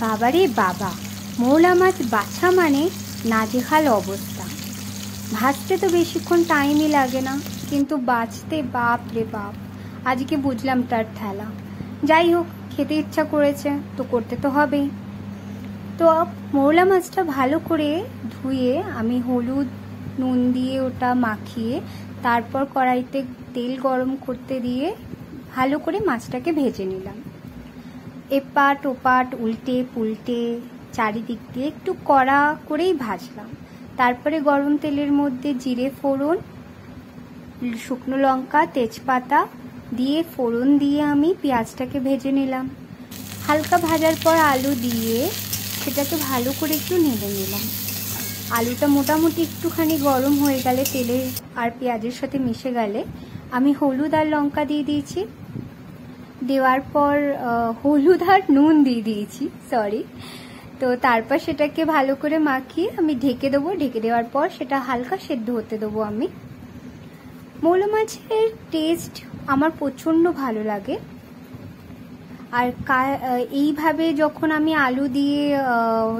বাবারে বাবা, মৌলা মাছ বাছা মানে নাজেহাল অবস্থা। ভাজতে তো বেশিক্ষণ টাইমই লাগে না, কিন্তু বাছতে বাপ রে বাপ। আজকে বুঝলাম তার ঠেলা। যাই হোক, খেতে ইচ্ছা করেছে তো করতে তো হবেই। তো মৌলা মাছটা ভালো করে ধুয়ে আমি হলুদ নুন দিয়ে ওটা মাখিয়ে তারপর কড়াইতে তেল গরম করতে দিয়ে ভালো করে মাছটাকে ভেজে নিলাম। এপাট ওপাট উল্টে পুল্টে চারিদিক দিয়ে একটু কড়া করেই ভাজলাম। তারপরে গরম তেলের মধ্যে জিরে ফোড়ন, শুকনো লঙ্কা, তেজপাতা দিয়ে ফোড়ন দিয়ে আমি পেঁয়াজটাকে ভেজে নিলাম। হালকা ভাজার পর আলু দিয়ে সেটাকে ভালো করে একটু নেড়ে নিলাম। আলুটা মোটামুটি একটুখানি গরম হয়ে গেলে, তেলে আর পেঁয়াজের সাথে মিশে গেলে, আমি হলুদ আর লঙ্কা দিয়ে দিয়েছি। দেওয়ার পর হলুদ আর নুন দিয়ে দিয়েছি, সরি। তো তারপর সেটাকে ভালো করে মাখিয়ে আমি ঢেকে দেবো। ঢেকে দেওয়ার পর সেটা হালকা সেদ্ধ হতে দেবো আমি। মৌলা মাছের টেস্ট আমার প্রচণ্ড ভালো লাগে। আর এইভাবে যখন আমি আলু দিয়ে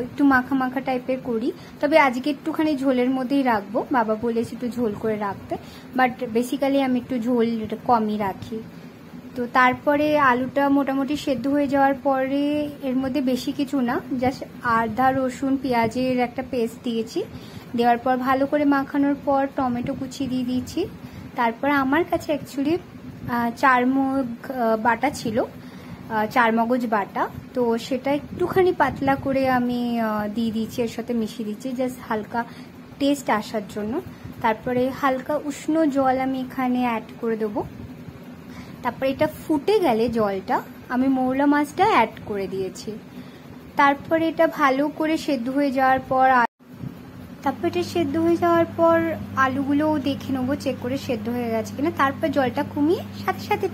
একটু মাখা মাখা টাইপের করি, তবে আজকে একটুখানি ঝোলের মধ্যেই রাখবো। বাবা বলেছে একটু ঝোল করে রাখতে, বাট বেসিক্যালি আমি একটু ঝোল কমই রাখি। তো তারপরে আলুটা মোটামুটি সেদ্ধ হয়ে যাওয়ার পরে এর মধ্যে বেশি কিছু না, জাস্ট আদা রসুন পেঁয়াজের একটা পেস্ট দিয়েছি। দেওয়ার পর ভালো করে মাখানোর পর টমেটো কুচি দিয়ে দিয়েছি। তারপর আমার কাছে অ্যাকচুয়ালি চারমগজ বাটা ছিল, চারমগজ বাটা, তো সেটা একটুখানি পাতলা করে আমি দিয়ে দিয়েছি, এর সাথে মিশিয়ে দিচ্ছি জাস্ট হালকা টেস্ট আসার জন্য। তারপরে হালকা উষ্ণ জল আমি এখানে অ্যাড করে দেবো। তারপরে এটা ফুটে গেলে জলটা আমি মৌলা মাছটা অ্যাড করে দিয়েছি। তারপরে এটা ভালো করে সেদ্ধ হয়ে যাওয়ার পর আলুগুলোও দেখে নেবো, চেক করে সেদ্ধ হয়ে গেছে কিনা। তারপর জলটা কমিয়ে সাথে সাথে